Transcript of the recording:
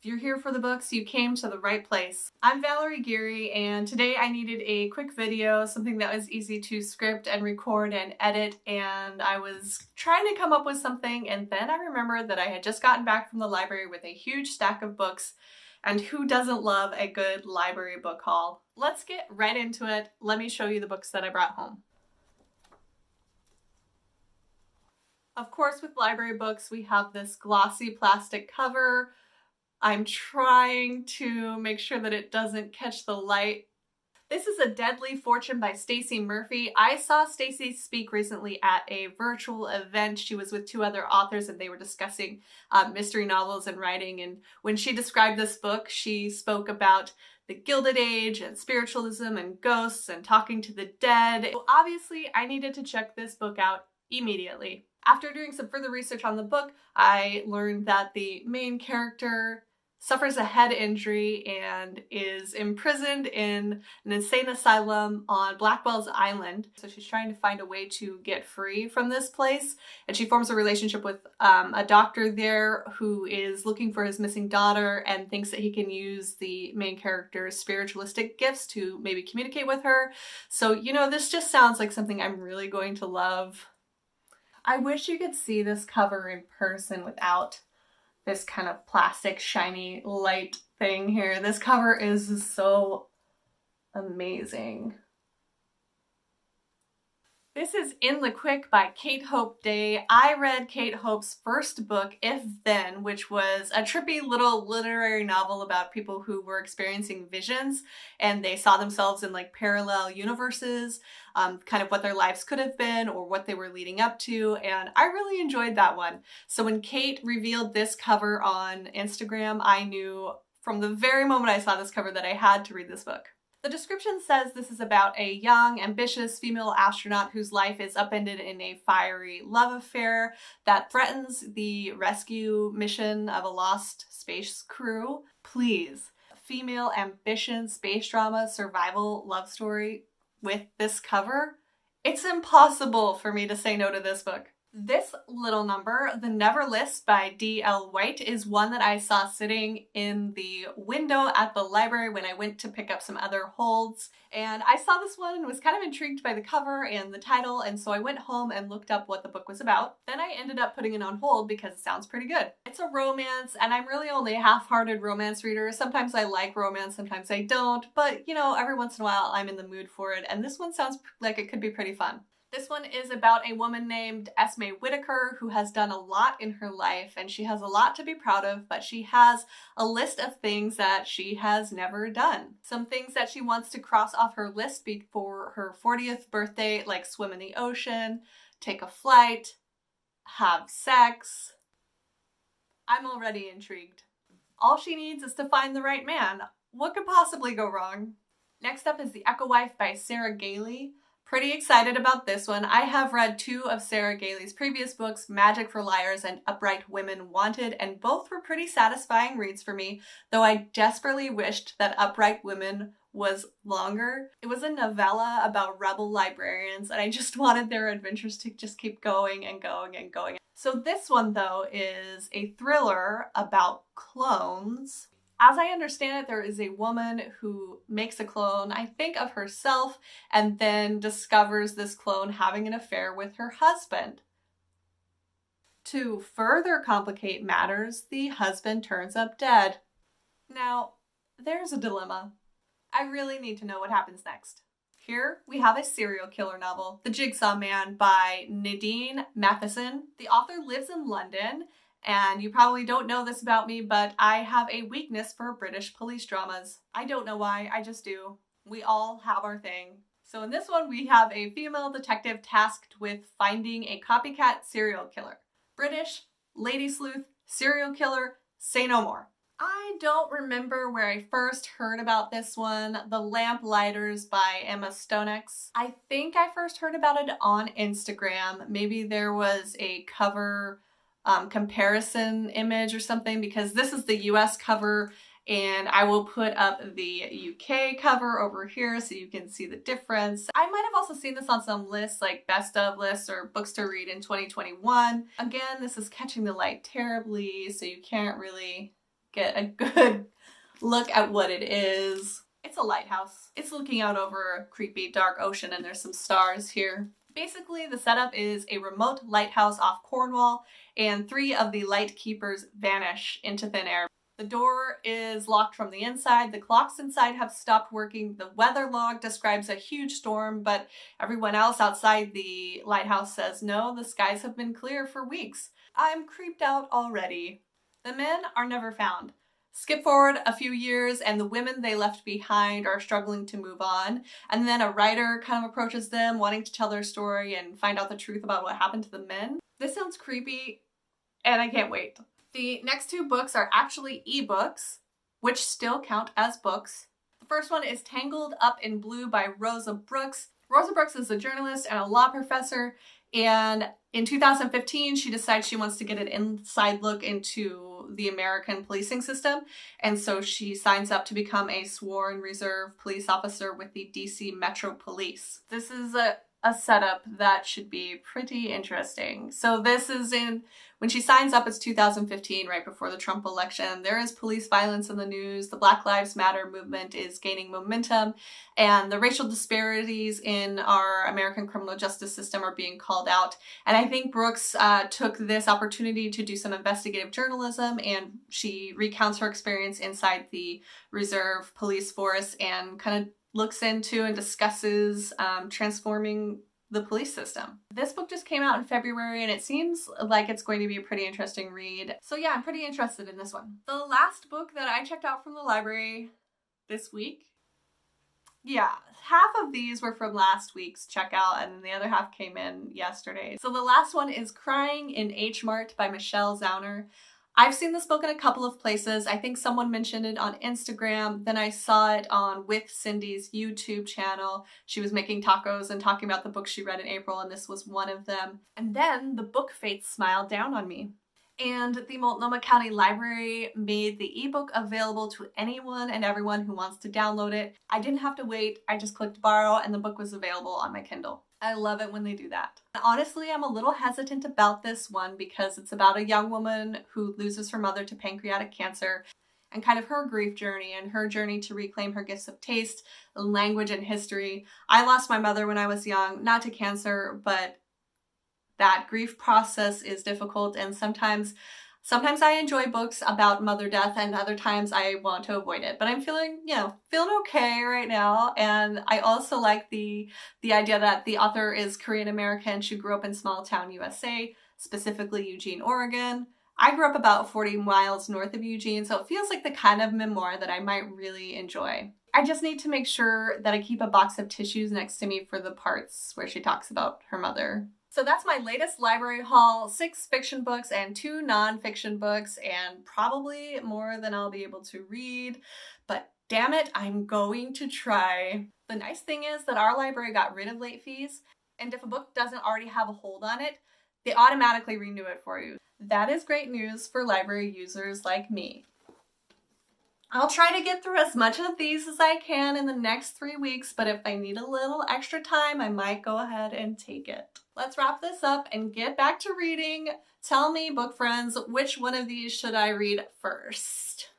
If you're here for the books, you came to the right place. I'm Valerie Geary, and today I needed a quick video, something that was easy to script and record and edit, and I was trying to come up with something, and then I remembered that I had just gotten back from the library with a huge stack of books, and who doesn't love a good library book haul? Let's get right into it. Let me show you the books that I brought home. Of course, with library books, we have this glossy plastic cover. I'm trying to make sure that it doesn't catch the light. This is A Deadly Fortune by Stacey Murphy. I saw Stacey speak recently at a virtual event. She was with two other authors and they were discussing mystery novels and writing. And when she described this book, she spoke about the Gilded Age and spiritualism and ghosts and talking to the dead. So obviously, I needed to check this book out immediately. After doing some further research on the book, I learned that the main character suffers a head injury and is imprisoned in an insane asylum on Blackwell's Island. So she's trying to find a way to get free from this place. And she forms a relationship with a doctor there who is looking for his missing daughter and thinks that he can use the main character's spiritualistic gifts to maybe communicate with her. So, you know, this just sounds like something I'm really going to love. I wish you could see this cover in person without this kind of plastic shiny light thing here. This cover is so amazing. This is In the Quick by Kate Hope Day. I read Kate Hope's first book, If Then, which was a trippy little literary novel about people who were experiencing visions and they saw themselves in like parallel universes, kind of what their lives could have been or what they were leading up to, and I really enjoyed that one. So when Kate revealed this cover on Instagram, I knew from the very moment I saw this cover that I had to read this book. The description says this is about a young, ambitious female astronaut whose life is upended in a fiery love affair that threatens the rescue mission of a lost space crew. Please, female ambition, space drama, survival, love story with this cover? It's impossible for me to say no to this book. This little number, The Never List by D.L. White, is one that I saw sitting in the window at the library when I went to pick up some other holds. And I saw this one and was kind of intrigued by the cover and the title, and so I went home and looked up what the book was about. Then I ended up putting it on hold because it sounds pretty good. It's a romance, and I'm really only a half-hearted romance reader. Sometimes I like romance, sometimes I don't, but you know, every once in a while I'm in the mood for it, and this one sounds like it could be pretty fun. This one is about a woman named Esme Whitaker who has done a lot in her life and she has a lot to be proud of, but she has a list of things that she has never done. Some things that she wants to cross off her list before her 40th birthday, like swim in the ocean, take a flight, have sex. I'm already intrigued. All she needs is to find the right man. What could possibly go wrong? Next up is The Echo Wife by Sarah Gailey. Pretty excited about this one. I have read two of Sarah Gailey's previous books, Magic for Liars and Upright Women Wanted, and both were pretty satisfying reads for me, though I desperately wished that Upright Women was longer. It was a novella about rebel librarians, and I just wanted their adventures to just keep going and going and going. So this one, though, is a thriller about clones. As I understand it, there is a woman who makes a clone, I think of herself, and then discovers this clone having an affair with her husband. To further complicate matters, the husband turns up dead. Now, there's a dilemma. I really need to know what happens next. Here we have a serial killer novel, The Jigsaw Man by Nadine Matheson. The author lives in London. And you probably don't know this about me, but I have a weakness for British police dramas. I don't know why, I just do. We all have our thing. So in this one, we have a female detective tasked with finding a copycat serial killer. British, lady sleuth, serial killer, say no more. I don't remember where I first heard about this one, The Lamplighters by Emma Stonex. I think I first heard about it on Instagram. Maybe there was a cover comparison image or something, because this is the US cover and I will put up the UK cover over here so you can see the difference. I might have also seen this on some lists like best of lists or books to read in 2021. Again, this is catching the light terribly, so you can't really get a good look at what it is. It's a lighthouse. It's looking out over a creepy dark ocean and there's some stars here. Basically, the setup is a remote lighthouse off Cornwall, and 3 of the light keepers vanish into thin air. The door is locked from the inside. The clocks inside have stopped working. The weather log describes a huge storm, but everyone else outside the lighthouse says no, the skies have been clear for weeks. I'm creeped out already. The men are never found. Skip forward a few years and the women they left behind are struggling to move on. And then a writer kind of approaches them wanting to tell their story and find out the truth about what happened to the men. This sounds creepy and I can't wait. The next 2 books are actually ebooks, which still count as books. The first one is Tangled Up in Blue by Rosa Brooks. Rosa Brooks is a journalist and a law professor, and in 2015 she decides she wants to get an inside look into the American policing system, and so she signs up to become a sworn reserve police officer with the DC Metro Police. This is a setup that should be pretty interesting. So this is when she signs up, it's 2015, right before the Trump election. There is police violence in the news. The Black Lives Matter movement is gaining momentum, and the racial disparities in our American criminal justice system are being called out. And I think Brooks took this opportunity to do some investigative journalism, and she recounts her experience inside the Reserve Police Force and kind of looks into and discusses transforming the police system. This book just came out in February and it seems like it's going to be a pretty interesting read. So yeah, I'm pretty interested in this one. The last book that I checked out from the library this week, yeah, half of these were from last week's checkout and the other half came in yesterday. So the last one is Crying in H Mart by Michelle Zauner. I've seen this book in a couple of places. I think someone mentioned it on Instagram. Then I saw it on With Cindy's YouTube channel. She was making tacos and talking about the books she read in April, and this was one of them. And then the book fates smiled down on me. And the Multnomah County Library made the ebook available to anyone and everyone who wants to download it. I didn't have to wait. I just clicked borrow and the book was available on my Kindle. I love it when they do that. Honestly, I'm a little hesitant about this one because it's about a young woman who loses her mother to pancreatic cancer and kind of her grief journey and her journey to reclaim her gifts of taste, language, and history. I lost my mother when I was young, not to cancer, but that grief process is difficult, and sometimes I enjoy books about mother death and other times I want to avoid it. But I'm feeling okay right now. And I also like the idea that the author is Korean American. She grew up in small town USA, specifically Eugene, Oregon. I grew up about 40 miles north of Eugene, so it feels like the kind of memoir that I might really enjoy. I just need to make sure that I keep a box of tissues next to me for the parts where she talks about her mother. So that's my latest library haul, 6 fiction books and 2 nonfiction books, and probably more than I'll be able to read, but damn it, I'm going to try. The nice thing is that our library got rid of late fees, and if a book doesn't already have a hold on it, they automatically renew it for you. That is great news for library users like me. I'll try to get through as much of these as I can in the next 3 weeks, but if I need a little extra time, I might go ahead and take it. Let's wrap this up and get back to reading. Tell me, book friends, which one of these should I read first?